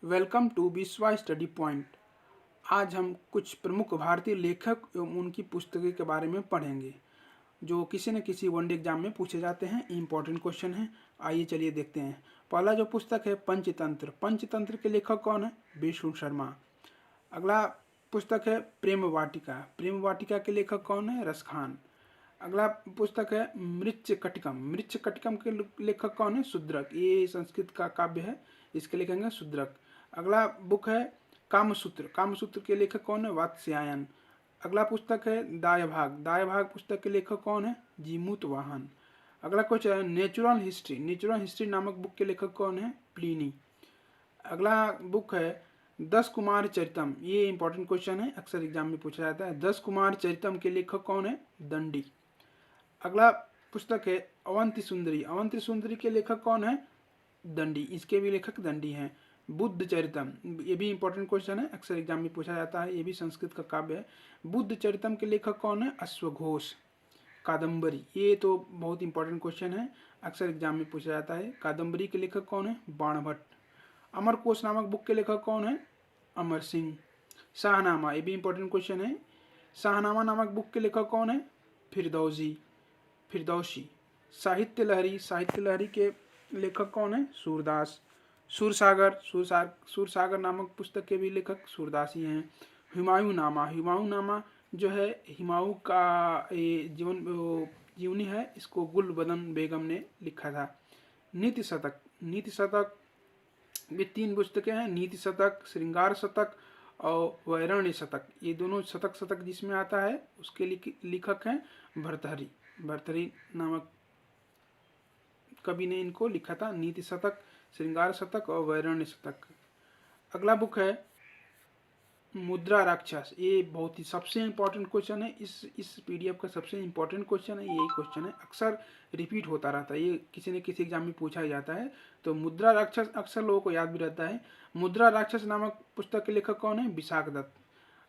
Welcome to विश्वा study point. आज हम कुछ प्रमुख भारतीय लेखक एवं उनकी पुस्तकें के बारे में पढ़ेंगे जो किसी न किसी वनडे एग्जाम में पूछे जाते हैं। इम्पोर्टेंट क्वेश्चन है। आइए चलिए देखते हैं। पहला जो पुस्तक है पंचतंत्र। पंचतंत्र के लेखक कौन है? विष्णु शर्मा। अगला पुस्तक है प्रेम वाटिका। प्रेम वाटिका के लेखक कौन है? रस खान। अगला पुस्तक है मृच्छकटिकम। मृच्छकटिकम के लेखक कौन है? शूद्रक। ये संस्कृत का काव्य है, इसके लेखक हैं शूद्रक। अगला बुक है कामसूत्र। कामसूत्र के लेखक कौन है? वात्स्यायन। अगला पुस्तक है दायभाग। दायभाग पुस्तक के लेखक कौन है? जीमूत वाहन। अगला क्वेश्चन है नेचुरल हिस्ट्री। नेचुरल हिस्ट्री नामक बुक के लेखक कौन है? प्लिनी। अगला बुक है 10 कुमार चरितम। ये इंपॉर्टेंट क्वेश्चन है, अक्सर एग्जाम में पूछा जाता है। 10 कुमार चरितम के लेखक कौन है? दंडी। अगला पुस्तक है अवंती सुंदरी। अवंती सुंदरी के लेखक कौन है? दंडी। इसके भी लेखक दंडी हैं। बुद्ध चरितम, ये भी इंपॉर्टेंट क्वेश्चन है, अक्सर एग्जाम में पूछा जाता है। ये भी संस्कृत का काव्य है। बुद्ध चरितम के लेखक कौन है? अश्वघोष। कादम्बरी, ये तो बहुत इंपॉर्टेंट क्वेश्चन है, अक्सर एग्जाम में पूछा जाता है। कादम्बरी के लेखक कौन है? बाणभट्ट। अमरकोश नामक बुक के लेखक कौन है? अमर सिंह। शाहनामा, ये भी इंपॉर्टेंट क्वेश्चन है। शाहनामा नामक बुक के लेखक कौन है? फिरदौसी। साहित्य लहरी। साहित्य लहरी के लेखक कौन है? सूरदास। सूरसागर नामक पुस्तक के भी लेखक सूरदास ही हैं। हुमायूं नामा। हुमायूं नामा जो है हुमायूं का जीवनी है, इसको गुलबदन बेगम ने लिखा था। नीति शतक। नीति शतक ये 3 पुस्तकें हैं, नीति शतक, श्रृंगार शतक और वैरण्य शतक। ये दोनों शतक जिसमें आता है उसके लेखक हैं भर्तृहरि। भर्तृहरि नामक कवि ने इनको लिखा था। नीति शतक, श्रृंगार शतक और वैरण्य शतक। अगला बुक है मुद्रा राक्षस। ये बहुत ही सबसे इंपॉर्टेंट क्वेश्चन है। इस पीडीएफ का सबसे इंपॉर्टेंट क्वेश्चन है, यही क्वेश्चन है, अक्सर रिपीट होता रहता है, ये किसी न किसी एग्जाम में पूछा जाता है। तो मुद्रा राक्षस अक्सर लोगों को याद भी रहता है। मुद्रा राक्षस नामक पुस्तक के लेखक कौन है? विशाख दत्त।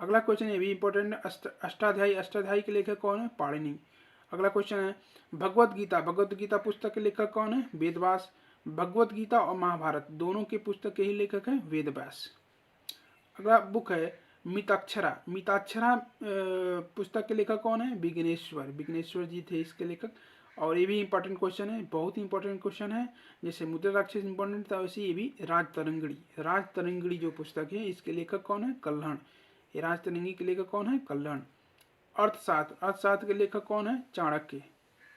अगला क्वेश्चन ये भी इंपॉर्टेंट है। अष्टाध्यायी। अष्टाध्यायी के लेखक कौन है? पाणिनि। अगला क्वेश्चन है भगवत गीता। भगवत गीता पुस्तक के लेखक कौन है? वेदव्यास। भगवत गीता और महाभारत दोनों के पुस्तक के ही लेखक हैं वेदव्यास। अगला बुक है मिताक्षरा। मिताक्षरा पुस्तक के लेखक कौन है? विघ्नेश्वर। विघ्नेश्वर जी थे इसके लेखक। और ये भी इंपॉर्टेंट क्वेश्चन है, बहुत ही इंपॉर्टेंट क्वेश्चन है। जैसे मुद्रा राक्षस इंपॉर्टेंट था, वैसे ये भी राजतरंगिणी। राजतरंगिणी जो पुस्तक है इसके लेखक कौन है? कल्हण। ये राजतरंगिणी के लेखक कौन है? कल्हण। अर्थशास्त्र। अर्थशास्त्र के लेखक कौन है? चाणक्य।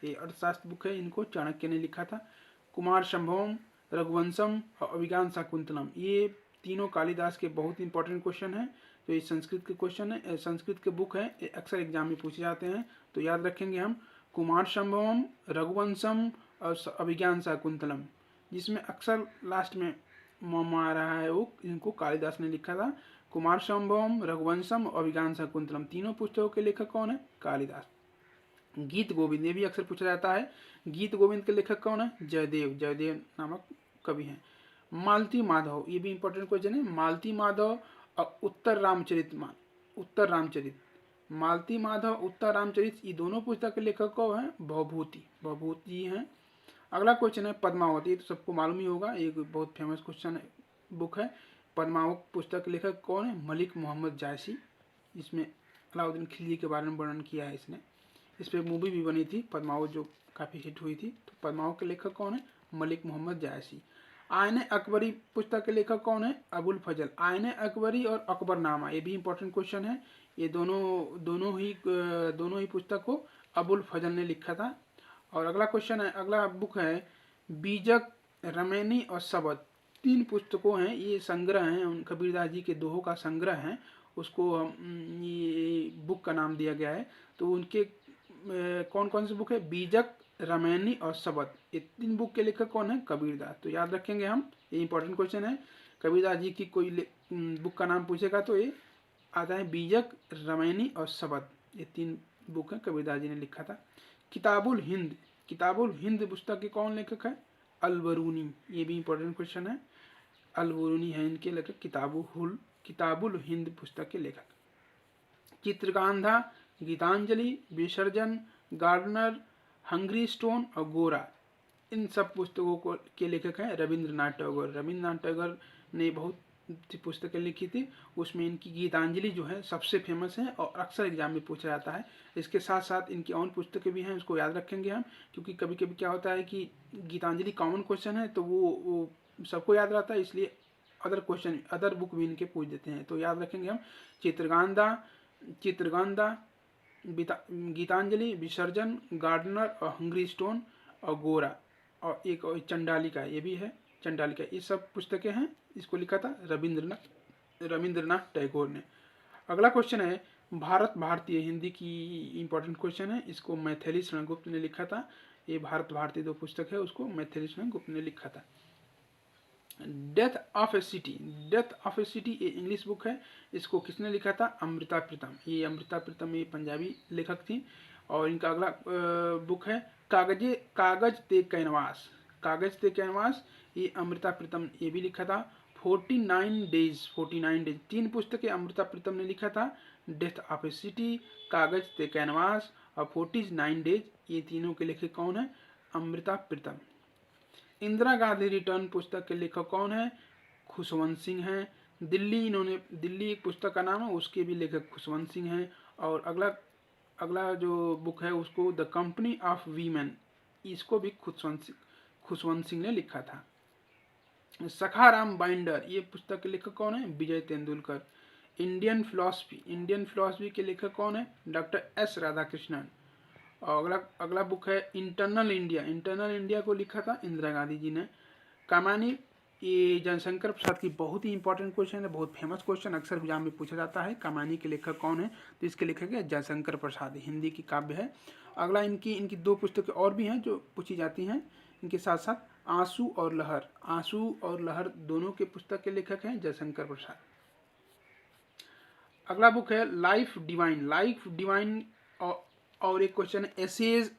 ये अर्थशास्त्र बुक है, इनको चाणक्य ने लिखा था। कुमार संभवम, रघुवंशम और अभिज्ञान शाकुंतलम, ये तीनों कालिदास के बहुत इंपॉर्टेंट क्वेश्चन है। तो ये संस्कृत के क्वेश्चन है, संस्कृत के बुक है, अक्सर एग्जाम में पूछे जाते हैं। तो याद रखेंगे हम कुमार संभवम, रघुवंशम और अभिज्ञान शाकुंतलम, जिसमें अक्सर लास्ट में मामा आ रहा है, वो इनको कालिदास ने लिखा था। कुमार संभवम, रघुवंशम और अभिज्ञान शाकुंतलम, तीनों पुस्तकों के लेखक कौन है? कालिदास। गीत गोविंद, ये भी अक्सर पूछा जाता है। गीत गोविंद के लेखक कौन है? जयदेव। जयदेव नामक कवि हैं। मालती माधव, ये भी इंपॉर्टेंट क्वेश्चन है। मालती माधव और उत्तर रामचरित। मालती माधव, उत्तर रामचरित, ये दोनों पुस्तक के लेखक कौन है? भवभूति। भवभूति जी हैं। अगला क्वेश्चन है पद्मावत। ये तो सबको मालूम ही होगा, एक बहुत फेमस क्वेश्चन है, बुक है। पद्मावत पुस्तक के लेखक कौन है? मलिक मोहम्मद जायसी। इसमें अलाउद्दीन खिलजी के बारे में वर्णन किया है इसने। इस पर मूवी भी बनी थी पद्मावत, जो काफ़ी हिट हुई थी। तो पद्मावत के लेखक कौन है? मलिक मोहम्मद जायसी। आयने अकबरी पुस्तक के लेखक कौन है? अबुल फजल। आयने अकबरी और अकबरनामा, ये भी इंपॉर्टेंट क्वेश्चन है। ये दोनों ही पुस्तक को अबुल फजल ने लिखा था। और अगला क्वेश्चन है, अगला बुक है बीजक, रमैनी और शबद। 3 पुस्तकों हैं, ये संग्रह हैं, उन कबीरदास जी के दोहों का संग्रह है, उसको हम ये बुक का नाम दिया गया है। तो उनके कौन कौन सी बुक है? बीजक, रमैनी और शबद, ये 3 बुक के लेखक कौन है? कबीरदास। तो याद रखेंगे हम, ये इंपॉर्टेंट क्वेश्चन है। कबीरदास जी की कोई बुक का नाम पूछेगा तो ये आता है बीजक, रमैनी और शबद, ये 3 बुक है कबीरदास जी ने लिखा था। किताबुल हिंद। किताबुल हिंद पुस्तक के कौन लेखक है? अलबरूनी। ये भी इंपॉर्टेंट क्वेश्चन है। अलबरूनी है इनके लेखक। किताबुल हिंद पुस्तक के लेखक। चित्रगांधा, गीतांजलि, विसर्जन, गार्डनर, हंग्री स्टोन और गोरा, इन सब पुस्तकों के लेखक हैं रविंद्रनाथ टैगोर। रविंद्रनाथ टैगोर ने बहुत पुस्तकें लिखी थी, उसमें इनकी गीतांजलि जो है सबसे फेमस है और अक्सर एग्जाम में पूछा जाता है। इसके साथ साथ इनकी और पुस्तकें भी हैं, उसको याद रखेंगे हम, क्योंकि कभी कभी क्या होता है कि गीतांजलि कॉमन क्वेश्चन है तो वो सबको याद रहता है, इसलिए अदर बुक भी इनके पूछ देते हैं, तो याद रखेंगे हम। चित्रगांधा, गीतांजलि, विसर्जन, गार्डनर और हंग्री स्टोन और गोरा, और एक और चंडालिका, ये भी है चंडालिका, ये सब पुस्तकें हैं। इसको लिखा था रविंद्रनाथ टैगोर ने। अगला क्वेश्चन है भारत भारतीय, हिंदी की इंपॉर्टेंट क्वेश्चन है, इसको मैथिली शरण गुप्त ने लिखा था। ये भारत भारतीय जो पुस्तक है उसको मैथिली शरण गुप्त ने लिखा था। डेथ ऑफ ए सिटी ये इंग्लिश बुक है, इसको किसने लिखा था? अमृता प्रीतम। ये अमृता प्रीतम ये पंजाबी लेखक थी। और इनका अगला बुक है कागज ते कैनवास, ये अमृता प्रीतम ये भी लिखा था। 49 डेज 3 पुस्तकें अमृता प्रीतम ने लिखा था, डेथ ऑफ ए सिटी, कागज ते कैनवास और 49 डेज, ये तीनों के लेखक कौन है? अमृता प्रीतम। इंदिरा गांधी रिटर्न पुस्तक के लेखक कौन है? खुशवंत सिंह हैं। दिल्ली एक पुस्तक का नाम है, उसके भी लेखक खुशवंत सिंह हैं। और अगला जो बुक है उसको द कंपनी ऑफ वीमेन, इसको भी खुशवंत सिंह ने लिखा था। सखाराम बाइंडर, ये पुस्तक के लेखक कौन है? विजय तेंदुलकर। इंडियन फिलॉसफी के लेखक कौन है? Doctor S Radhakrishnan. और अगला बुक है इंटरनल इंडिया को लिखा था इंदिरा गांधी जी ने। कामानी, ये जयशंकर प्रसाद की बहुत ही इंपॉर्टेंट क्वेश्चन है, बहुत फेमस क्वेश्चन, अक्सर एग्जाम में पूछा जाता है। कामानी के लेखक कौन है? तो इसके लेखक है जयशंकर प्रसाद, हिंदी की काव्य है। अगला इनकी 2 पुस्तकें और भी हैं जो पूछी जाती हैं इनके साथ साथ, आंसू और लहर दोनों के पुस्तक के लेखक हैं जयशंकर प्रसाद। अगला बुक है लाइफ डिवाइन और एक क्वेश्चन है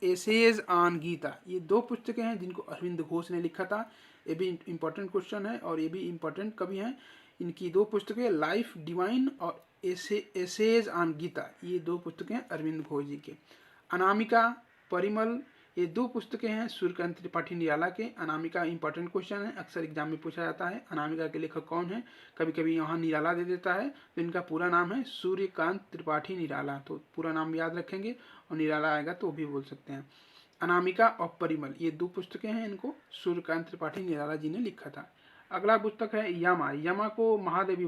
एसेज ऑन गीता। ये 2 पुस्तकें हैं जिनको अरविंद घोष ने लिखा था, ये भी इंपॉर्टेंट क्वेश्चन है और ये भी इंपॉर्टेंट कवि हैं। इनकी 2 पुस्तकें लाइफ डिवाइन और एसेज ऑन गीता, ये 2 पुस्तकें हैं अरविंद घोष जी के। अनामिका, परिमल, ये 2 पुस्तकें हैं सूर्यकांत त्रिपाठी निराला के। अनामिका इंपॉर्टेंट क्वेश्चन है, अक्सर एग्जाम में पूछा जाता है। अनामिका के लेखक कौन है? कभी कभी यहाँ निराला दे देता है, तो इनका पूरा नाम है सूर्यकांत त्रिपाठी निराला, तो पूरा नाम याद रखेंगे और निराला आएगा तो भी बोल सकते हैं। अनामिका और परिमल, ये 2 पुस्तकें हैं, इनको सूर्यकांत त्रिपाठी निराला जी ने लिखा था। अगला पुस्तक है यमा को महादेवी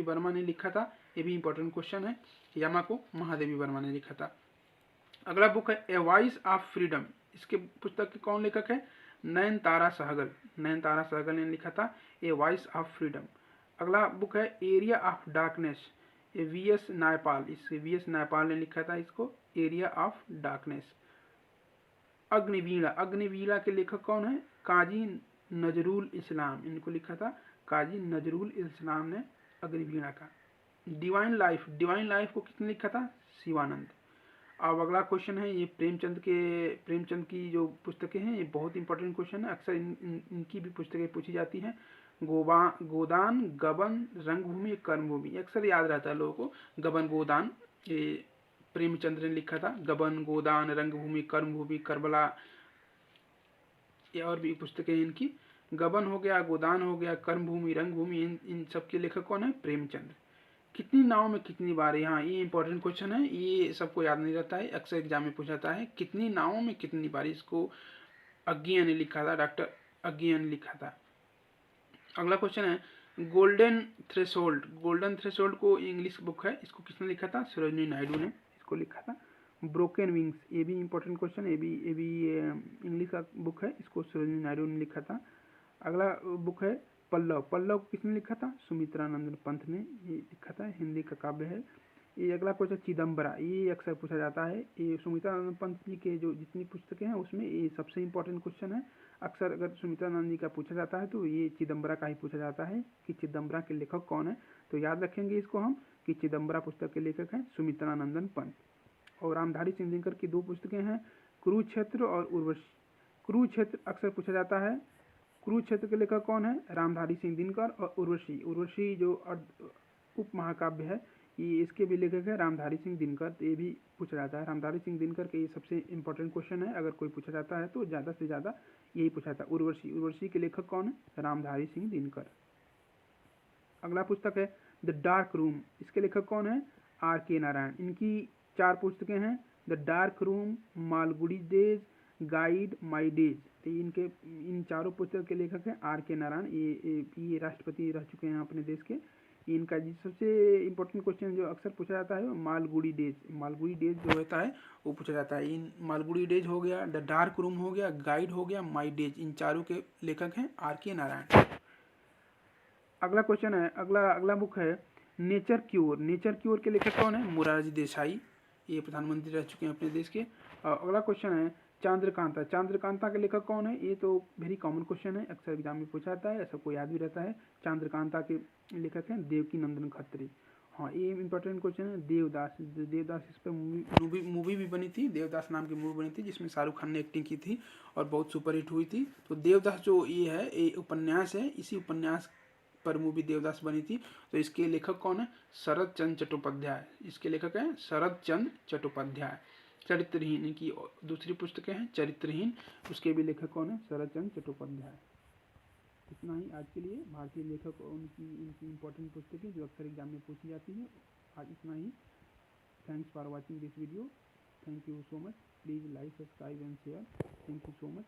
वर्मा ने लिखा था, ये भी इंपॉर्टेंट क्वेश्चन है। यमा को महादेवी वर्मा ने लिखा था। अगला बुक है ए वॉइस ऑफ फ्रीडम, इसके पुस्तक के कौन लेखक है? नयनतारा सहगल ने लिखा था ए वॉइस ऑफ फ्रीडम। अगला बुक है area of darkness, VS. Naipal ने लिखा था इसको, एरिया ऑफ डार्कनेस। अग्निवीणा के लेखक कौन है? काजी नजरुल इस्लाम, इनको लिखा था काजी नजरुल इस्लाम ने अग्निवीणा का। डिवाइन लाइफ को किसने लिखा था? शिवानंद। अब अगला क्वेश्चन है, ये प्रेमचंद की जो पुस्तकें हैं ये बहुत इंपॉर्टेंट क्वेश्चन है, अक्सर इनकी भी पुस्तकें पूछी जाती हैं। गोदान, गबन, रंगभूमि, कर्मभूमि, अक्सर याद रहता है लोगों को। गबन गोदान ये प्रेमचंद ने लिखा था, गबन गोदान रंगभूमि कर्मभूमि करबला, ये और भी पुस्तकें इनकी। गबन हो गया, गोदान हो गया, कर्मभूमि, रंगभूमि, इन सब के लेखक कौन है? प्रेमचंद। कितनी नाव में कितनी बार, यहाँ ये इंपॉर्टेंट क्वेश्चन है, ये सबको याद नहीं रहता है, अक्सर एग्जाम में पूछा जाता है। कितनी नावों में कितनी बार, इसको अज्ञेय ने लिखा था, डॉक्टर अज्ञेय ने लिखा था। अगला क्वेश्चन है गोल्डन थ्रेशोल्ड को इंग्लिश बुक है, इसको किसने लिखा था? सरोजिनी नायडू ने इसको लिखा था। ब्रोकन विंग्स, ये भी इंपॉर्टेंट क्वेश्चन, ये भी इंग्लिश का बुक है, इसको सरोजिनी नायडू ने लिखा था। अगला बुक है पल्लव को किसने लिखा था? सुमित्रानंद पंत ने ये लिखा था, हिंदी का काव्य है। ये अगला क्वेश्चन चिदम्बरा, ये अक्सर पूछा जाता है। ये सुमित्रानंद पंत जी के जो जितनी पुस्तकें हैं उसमें ये सबसे इंपॉर्टेंट क्वेश्चन है। अक्सर अगर सुमित्रानंद जी का पूछा जाता है तो ये चिदम्बरा का ही पूछा जाता है कि चिदम्बरा के लेखक कौन है, तो याद रखेंगे इसको हम कि चिदम्बरा पुस्तक के लेखक हैं सुमित्रानंदन पंत। और रामधारी सिंह दिनकर की 2 पुस्तकें हैं, कुरुक्षेत्र और उर्वशी। कुरुक्षेत्र अक्सर पूछा जाता है, कुरुक्षेत्र के लेखक कौन है? रामधारी सिंह दिनकर। और उर्वशी जो उप महाकाव्य है, ये इसके भी लेखक है रामधारी सिंह दिनकर, तो ये भी पूछा जाता है। रामधारी सिंह दिनकर के ये सबसे इंपॉर्टेंट क्वेश्चन है, अगर कोई पूछा जाता है तो ज़्यादा से ज़्यादा यही पूछा जाता है। उर्वशी के लेखक कौन है? रामधारी सिंह दिनकर। अगला पुस्तक है द डार्क रूम, इसके लेखक कौन है? R.K. नारायण। इनकी 4 पुस्तकें हैं, the dark room, Malgudi days, guide, my days. तो इनके इन चारों पुस्तक के लेखक हैं R.K. नारायण। ये राष्ट्रपति रह चुके हैं अपने देश के। इनका सबसे इम्पोर्टेंट क्वेश्चन जो अक्सर पूछा जाता है मालगुडी डेज, मालगुडी डेज जो होता है वो पूछा जाता है। इन मालगुडी डेज हो गया, द डार्क रूम हो गया, गाइड हो गया, माई डेज, इन चारों के लेखक हैं R.K. नारायण। अगला क्वेश्चन है, अगला बुक है नेचर क्योर। नेचर क्योर के लेखक कौन है? मोरारजी देसाई, ये प्रधानमंत्री रह चुके हैं अपने देश के। अगला क्वेश्चन है चांद्रकांता। चांद्रकांता के लेखक कौन है? ये तो वेरी कॉमन क्वेश्चन है, अक्सर एग्जाम में पूछा जाता है, सबको याद भी रहता है। चांद्रकांता के लेखक हैं देवकी नंदन खत्री। हाँ, ये इंपॉर्टेंट क्वेश्चन है। देवदास, देवदास इस पर मूवी भी बनी थी, देवदास नाम की मूवी बनी थी जिसमें शाहरुख खान ने एक्टिंग की थी और बहुत सुपरहिट हुई थी। तो देवदास जो ये है, ये उपन्यास है, इसी उपन्यास पर मूवी देवदास बनी थी। तो इसके लेखक कौन है? शरद चंद्र चट्टोपाध्याय। इसके लेखक हैं शरद चंद्र चट्टोपाध्याय। चरित्रहीन की दूसरी पुस्तकें हैं चरित्रहीन, उसके भी लेखक कौन है? शरद चंद्र चट्टोपाध्याय। इतना ही आज के लिए भारतीय लेखक और उनकी इम्पोर्टेंट पुस्तकें जो अक्सर एग्जाम में पूछी जाती है। आज इतना ही। Thanks for watching this video. Thank you so much. Please like, subscribe and share. Thank you so much.